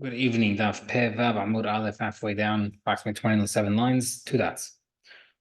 Good evening, Daf Pe Vav Amud Aleph, halfway down, approximately 27 lines, 2 dots.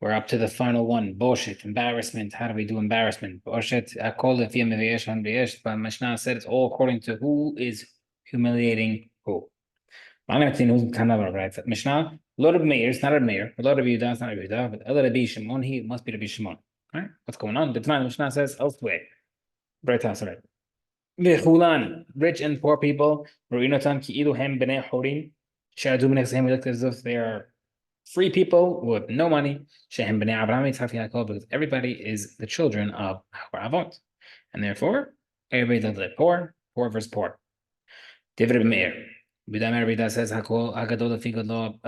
We're up to the final one. Bullshit, embarrassment. How do we do embarrassment? Bullshit. But Mishnah said it's all according to who is humiliating who. I'm going to tell you who's kind of right. Mishnah, Lord of Meir, it's not a Meir. Lord of Yehuda, it's not a Yehuda. But other Rabbi Shimon, he must be Rabbi Shimon. All right, what's going on? The Mishnah says elsewhere. Right, that's right. V'chulan, rich and poor people, Ru'inotan ki'ilu hem b'nei horim, she'adu b'nei we looked as if they are free people with no money, she'hem b'nei Abraham Yitzchak Yaakov, because everybody is the children of Avot. And therefore, everybody does it poor, poor versus poor. David Meir. Bidam Rabbi says Hakol Hagadol Figadol,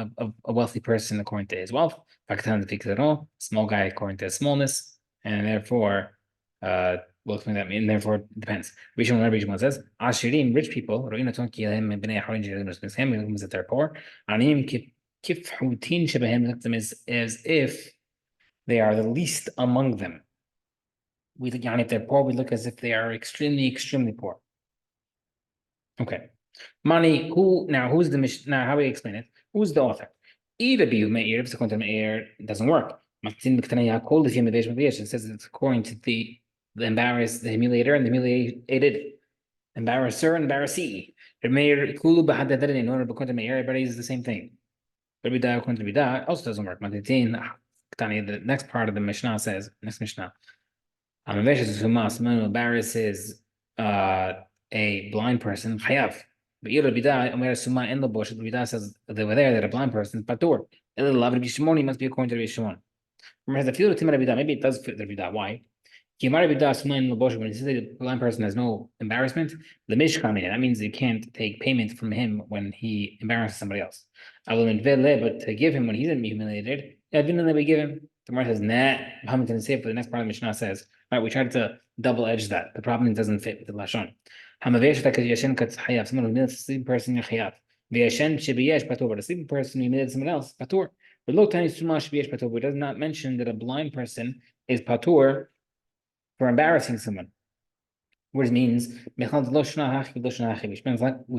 a wealthy person according to his wealth, Pakatan Fikadol, small guy according to his smallness, and therefore what can that mean? Therefore, it depends. Rishon says, Ashirim, rich people, that they're poor. Anim kifhutin shebehem is as if they are the least among them. We look, if they're poor, we look as if they are extremely, extremely poor. Okay. Money, who's the mission? Now, how do we explain it? Who's the author? Either be Meir, if it's according to Meir, it doesn't work. It says it's according to the embarrassed, the humiliator, and the humiliated, embarrasser, and embarrassee. Everybody is the same thing. Also doesn't work. The next part of the Mishnah says, next Mishnah, someone embarrasses a blind person, chayav. But Rabbi says they were there that a blind person, patur. He must be according to Rabbi Shimon. Maybe it does fit Rabbi. Why? When he says the blind person has no embarrassment, the mishkan, that means you can't take payment from him when he embarrasses somebody else. But to give him when he's humiliated, we give him. The Gemara says, nah, Muhammad didn't say it, but the next part of the Mishnah says, right, we tried to double edge that. The problem doesn't fit with the Lashon. Someone who humiliates a sleeping person, chayav. But a sleeping person who humiliates someone else, patur. But does not mention that a blind person is patur for embarrassing someone, which means which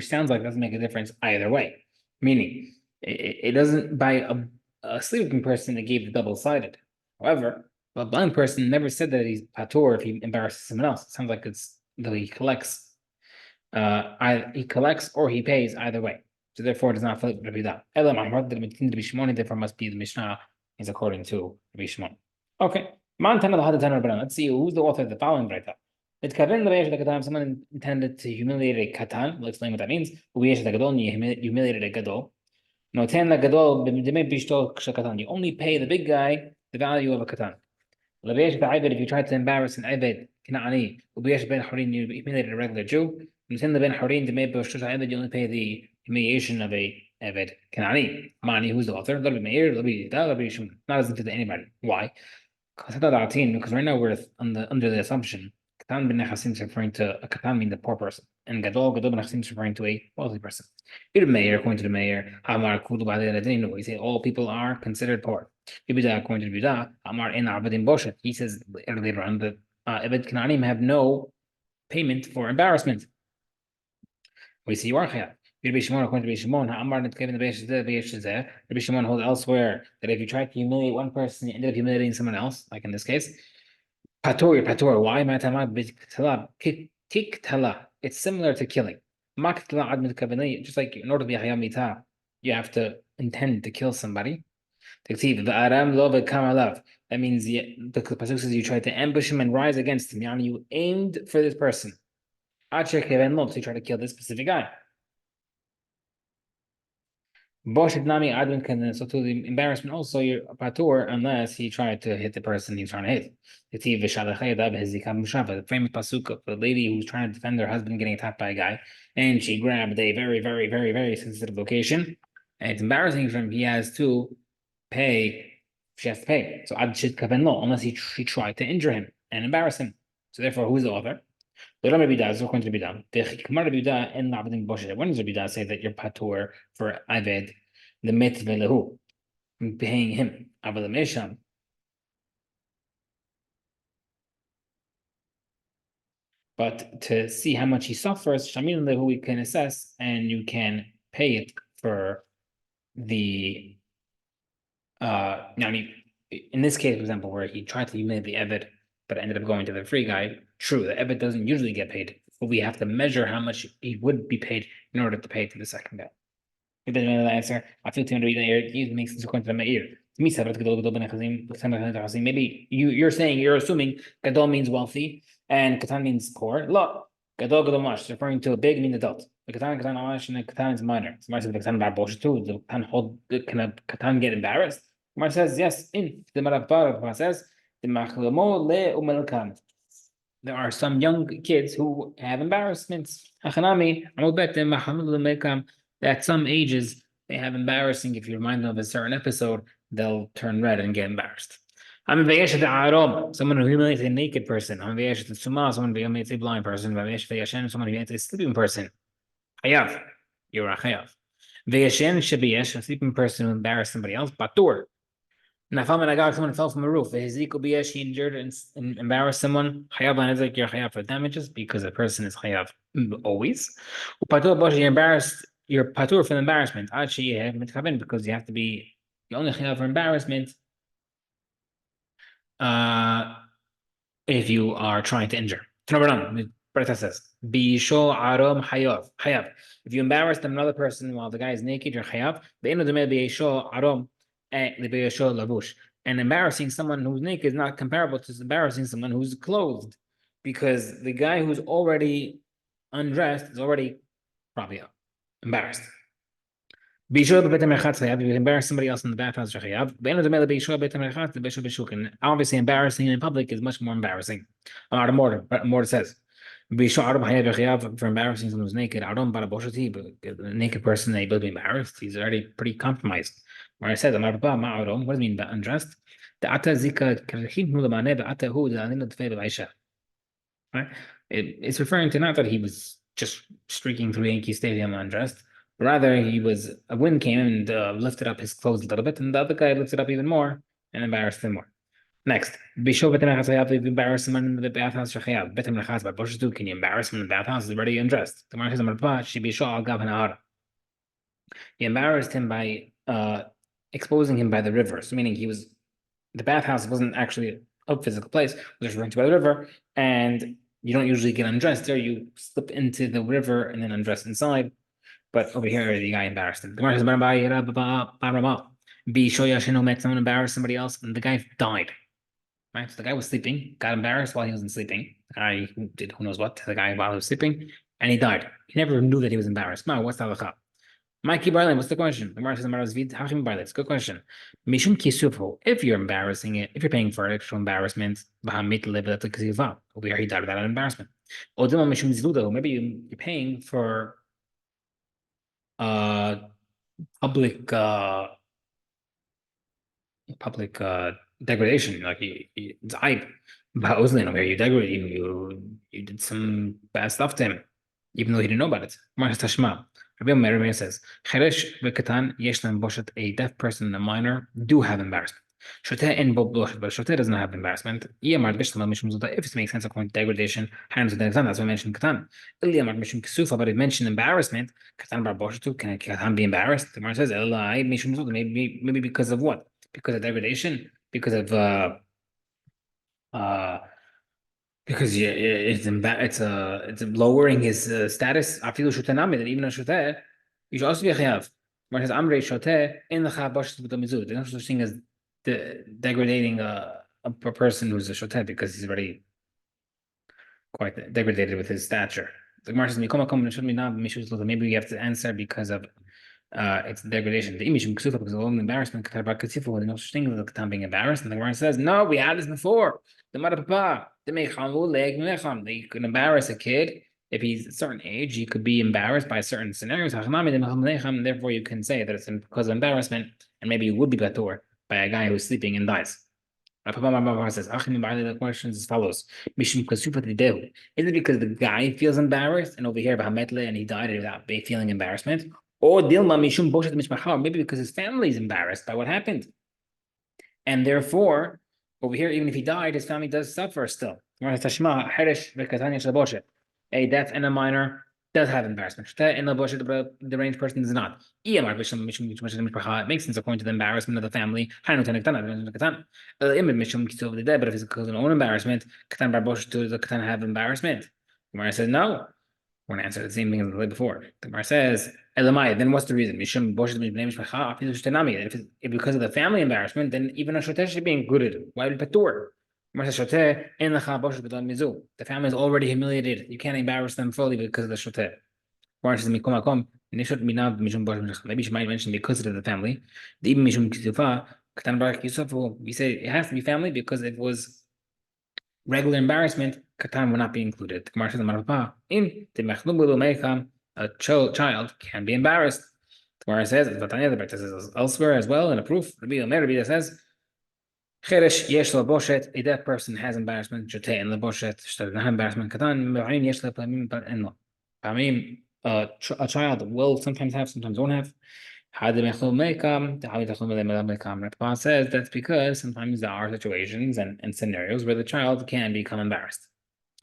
sounds like it doesn't make a difference either way. Meaning, it doesn't by a sleeping person it gave the double-sided. However, a blind person never said that he's patur if he embarrasses someone else. It sounds like it's that he collects or he pays either way. So therefore, it does not fit Rabbi Da. Therefore, must be the Mishnah is according to Rabbi Shimon. Okay. Let's see who's the author of the following Braita. Someone intended to humiliate a katan. We'll explain what that means. Humiliated a gadol. You only pay the big guy the value of a katan. If you try to embarrass an Eved, you humiliated a regular Jew. You only pay the humiliation of a Eved Kanani. Mani, who's the author? Not as if to anybody. Why? Because right now we're under the assumption Katan ben Nechasim is referring to a Katan mean the poor person, and Gadol ben Nechasim is referring to a wealthy person. According to the mayor, Hamar Kudu he said all people are considered poor. According to Bida, Hamar in Abedin Boshet, he says later on that Ebed Kananim have no payment for embarrassment. We see you are Chayat. Rabbi Shimon, according to Rabbi Shimon, Rabbi Shimon holds elsewhere that if you try to humiliate one person, you end up humiliating someone else, like in this case. Patur. Why? It's similar to killing. Just like in order to be hayam mita, you have to intend to kill somebody. That means the pasuk says you tried to ambush him and rise against him. You aimed for this person. So you try to kill this specific guy. So to the embarrassment also you're patur unless he tried to hit the person he's trying to hit. The famous pasuk of the lady who's trying to defend her husband getting attacked by a guy, and she grabbed a very, very, very, very sensitive location, and it's embarrassing for him. He has to pay. She has to pay. So unless she tried to injure him and embarrass him. So therefore, who's the author? When does Rabbi Da say that you're patur for Aved, the mitzvah paying him? But to see how much he suffers, we can assess and you can pay it for the in this case, for example, where he tried to humiliate the Eved, but ended up going to the free guy. True, the Eved doesn't usually get paid, but we have to measure how much he would be paid in order to pay to the second guy. If there's another answer, I feel 200 it makes sense according to my ear. Maybe you're saying, you're assuming Gadol means wealthy and Katan means poor. Look, Gadol Gadol Mash, referring to a big means adult. The Katan Mash and the Katan is minor. Somebody says the Katan bar bullshit too. The can a Katan get embarrassed? Mar says yes. In the Marabbar says the Machlamo le umelkan. There are some young kids who have embarrassments. At some ages, they have embarrassing. If you remind them of a certain episode, they'll turn red and get embarrassed. Someone who humiliates a naked person. Someone who humiliates a blind person. Someone who humiliates a sleeping person. Hayav. You're a chayav. A sleeping person who embarrassed somebody else. Batur. Someone fell from a roof. He injured and embarrassed someone. Chayav is like you're chayav for damages because a person is chayav always. You're patur from embarrassment. Because you have to be only chayav for embarrassment if you are trying to injure. Berta says, Bisho arom hayav. Hayav. If you embarrass another person while the guy is naked, you're chayav. And embarrassing someone who's naked is not comparable to embarrassing someone who's clothed, because the guy who's already undressed is already probably embarrassed. If you embarrass somebody else in the bathhouse, and obviously embarrassing in public is much more embarrassing. More says, for embarrassing someone who's naked, but a naked person able to be embarrassed, he's already pretty compromised. Where I said, what does it mean by undressed? Right? It's referring to not that he was just streaking through Yankee Stadium undressed. Rather, a wind came and lifted up his clothes a little bit, and the other guy lifted up even more and embarrassed him more. Next, if you embarrass someone in the bathhouse, can you embarrass him in the bathhouse? He's already undressed. He embarrassed him by exposing him by the river. So meaning the bathhouse wasn't actually a physical place, it was referring to by the river, and you don't usually get undressed there. You slip into the river and then undress inside. But over here, the guy embarrassed him. The Gemara says, someone embarrassed somebody else, and the guy died. Right? So the guy was sleeping, got embarrassed while he wasn't sleeping. The guy did who knows what to the guy while he was sleeping, and he died. He never knew that he was embarrassed. No, what's the halakha? Mikey Barlin, what's the question? The Gemara says, it's a good question. Mishum kisufu, if you're embarrassing it, if you're paying for extra embarrassment, over here he died without an embarrassment. Maybe you're paying for public degradation, like it's hype. Where you degrade him, you did some bad stuff to him, even though he didn't know about it. Rabbi Meir says, a deaf person and a minor do have embarrassment. But Shoteh doesn't have embarrassment. If it makes sense according to degradation, that's why I mentioned Katan. But it mentioned embarrassment. Katan bar Boshetu, can Katan be embarrassed? The Gemara says, maybe because of what? Because of degradation? Because of it's lowering his status. Afilu shotanami, that even a shoteh, you should also be a chayav. Where it says amrei shoteh in the chayav b'shut b'tamizud. There's no such thing as degrading a person who's a shoteh because he's already quite degraded with his stature. The Gemara says maybe we have to answer because of it's degradation. The image because of embarrassment. There's no such thing as the being embarrassed. And the Gemara says no, we had this before. The mother papa. They could embarrass a kid if he's a certain age. He could be embarrassed by certain scenarios. Therefore, you can say that it's because of embarrassment, and maybe you would be batur by a guy who's sleeping and dies. Says, the question is as follows: is it because the guy feels embarrassed, and over here and he died without feeling embarrassment, or maybe because his family is embarrassed by what happened, and therefore over here, even if he died, his family does suffer still. A deaf and a minor does have embarrassment. In the deranged person does not. It makes sense according to the embarrassment of the family. But if it's because of own embarrassment, does the katan have embarrassment? Gemara says no. We're going to answer the same thing as the day before. The Gemara says, Elamai, then what's the reason? If it's because of the family embarrassment, then even a shoteh should be included. Why would patur? The family is already humiliated. You can't embarrass them fully because of the shoteh. Maybe she might mention because of the family. We say it has to be family because it was regular embarrassment, katan will not be included. The Gemara says, a child can be embarrassed. The Gemara says, the Brit says elsewhere as well in a proof. Rabbi says, a deaf person has embarrassment. Embarrassment katan. A child will sometimes have, sometimes won't have. Rapa says that's because sometimes there are situations and scenarios where the child can become embarrassed.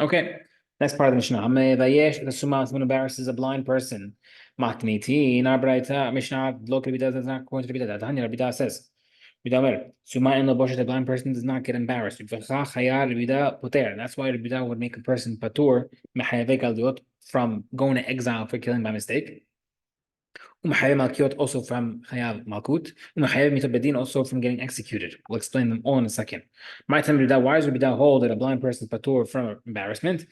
Okay, next part of the Mishnah. The Suma, someone embarrasses a blind person. Matniti, in our Braita, Mishnah, local Rabbi does not according to Rabbi Tanya, Rabbi says, Suma in the bush, the blind person does not get embarrassed. That's why Rabbi would make a person patur from going to exile for killing by mistake. Also from Chayav Malkut, also from getting executed. We'll explain them all in a second. My time why is Rabbi hold that a blind person patur from embarrassment?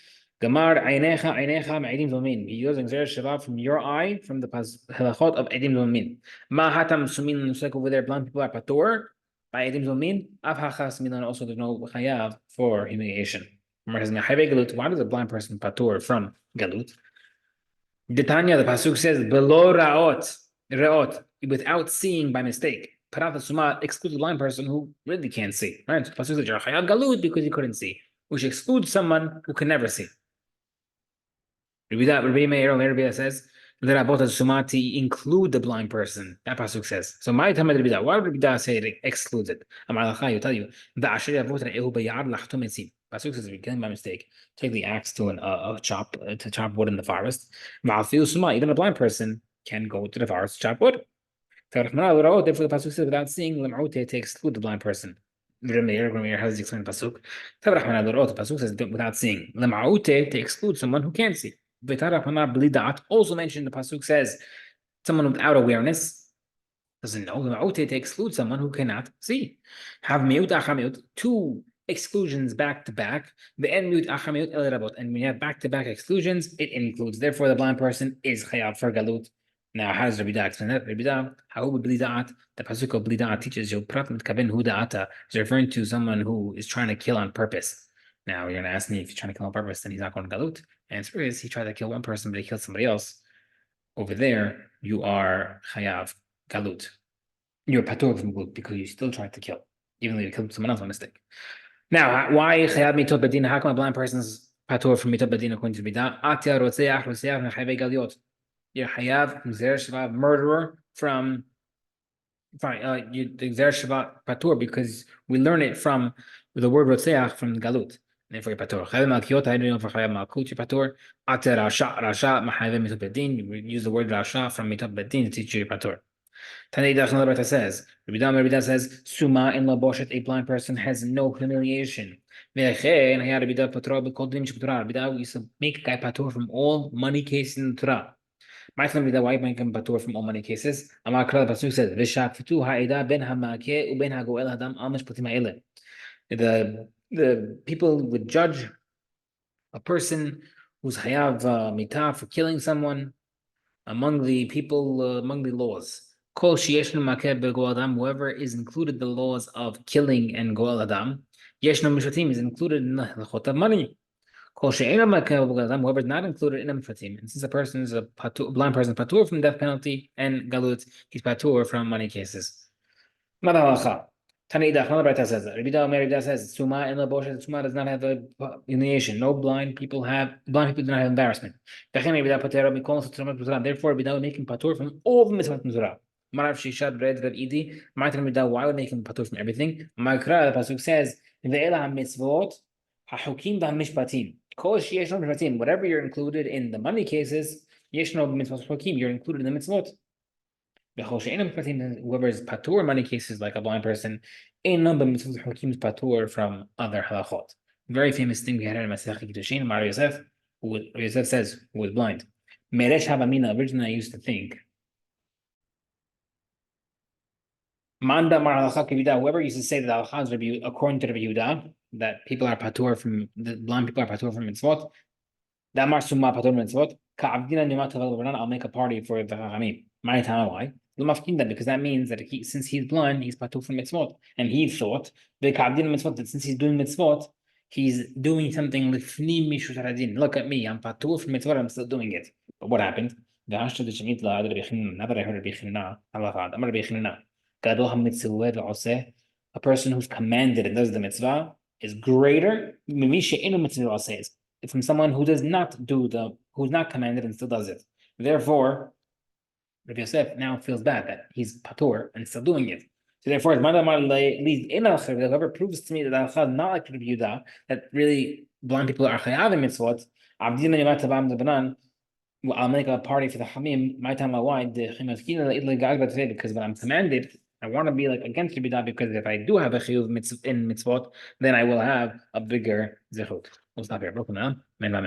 Gamar Einecha Ma'edim Zomin. He using Zer Shabbat from your eye, from the halachot of Edim Zomin. Ma Hatam Sumin Nusek over there, blind people are patur by Edim Zomin. Av Hachas Milan also there's no Chayav for humiliation. Why does a blind person patur from Galut? The Tanya, the pasuk says, "Below reot, without seeing by mistake." Parat Suma excludes a blind person who really can't see. Right? So pasuk says, "You're chayav galut because you couldn't see," which excludes someone who can never see. Rabbi Meir says, "Lerabot Suma to include the blind person." That pasuk says. So my time Rabbi, why would Rabbi say it excludes it? Amar Lacha, you tell you the asher yavot re'ehu bayad lachtom etzim. Pasuk says, if you're killing by mistake, take the axe to a chop to chop wood in the forest. Even a blind person can go to the forest to chop wood. Therefore, the pasuk says, without seeing, to exclude the blind person. Meir has explained the pasuk. The pasuk says, without seeing, to exclude someone who can't see. Also mentioned the pasuk says, someone without awareness. Doesn't know. To exclude someone who cannot see. Have two exclusions back to back. And when you have back to back exclusions, it includes. Therefore, the blind person is chayav for galut. Now, how does Rabbi explain that? How would the pasuk of blidat teaches you is referring to someone who is trying to kill on purpose. Now, you're going to ask me if he's trying to kill on purpose, then he's not going to galut. Answer is he tried to kill one person, but he killed somebody else. Over there, you are chayav galut. You're patur from galut because you still tried to kill, even though you killed someone else by mistake. Now, why chayav mitot bedin? How come a blind person's patur from mitot bedin according to Bidah? Atia rotzeach mechayve galiot. You're chayav zer shvat murderer from zer shvat patur because we learn it from the word rotzeach from galut. Therefore, patur. Chayav malkiot. I don't know for chayav malkut you patur. Atia rasha mechayve mitot bedin. You use the word rasha from mitot bedin to teach you patur. Tanei says, Rabbi says, Suma in laboshet, a blind person has no humiliation. Rabbi used to make a guy patur from all money cases in the Torah. My son, why make him patur from all money cases? Amar Kral pasuk says, "V'shaftu ha'eda ben hamakeh uben hagoel hadam al mishpatim ha'ele." The people would judge a person who's hayav mitah for killing someone among the people, among the laws. Kol sheyeshnu makeh begoel adam, whoever is included the laws of killing and goel adam, yeshnu mishpatim is included in the halachot of money. Kol she'ena makeh begoel adam, whoever is not included in the mishpatim. And since a person is a blind person, patur from death penalty and galut, he's patur from money cases. Madalacha. Tanei Dach says that. Rabbi says Suma in the bush. Suma does not have a humiliation. No blind people do not have embarrassment. Therefore, Rabbi would make him patur from all the mitzvot in Torah. Marav Shishad Red Rav Idi. Why would make him patur from everything? Ma'ikra, the pasuk says, "Ve'ela mitzvot hachukim b'hamishpatim." Kol sheyesh mishpatim. Whatever you're included in the money cases, You're included in the mitzvot. Whoever is patur in many cases, like a blind person, is patur from other halachot. Very famous thing we had in Masechet Kiddushin, Mar Yosef, Yosef says, who was blind. Meresh Havamina, originally I used to think, Manda Mar Halacha Kivida, whoever used to say that halacha is according to Rabbi Yehuda, that people are patur from, the blind people are patur from mitzvot, that Mar Summa patur mitzvot, Ka'avdina Nimat I'll make a party for the Chachamim. My time, why? Because that means that since he's blind, he's patur from mitzvot. And he thought that since he's doing mitzvot, he's doing something lifnim mishut haradin. Look at me, I'm patur from mitzvot, I'm still doing it. But what happened? Now that I heard a person who's commanded and does the mitzvah is greater from someone who does not do who's not commanded and still does it. Therefore, Rabbi Yosef now feels bad that he's patur and still doing it. So therefore, whoever proves to me that Al-Khad is not like Rabbi Yehuda, that really blind people are chayav in mitzvot, I'll make a party for the Hamim, my time, my wine, because when I'm commanded, I want to be like against Rabbi Yehuda, because if I do have a chiyuv in mitzvot, then I will have a bigger zechut. We'll stop here. Broken down. Amen.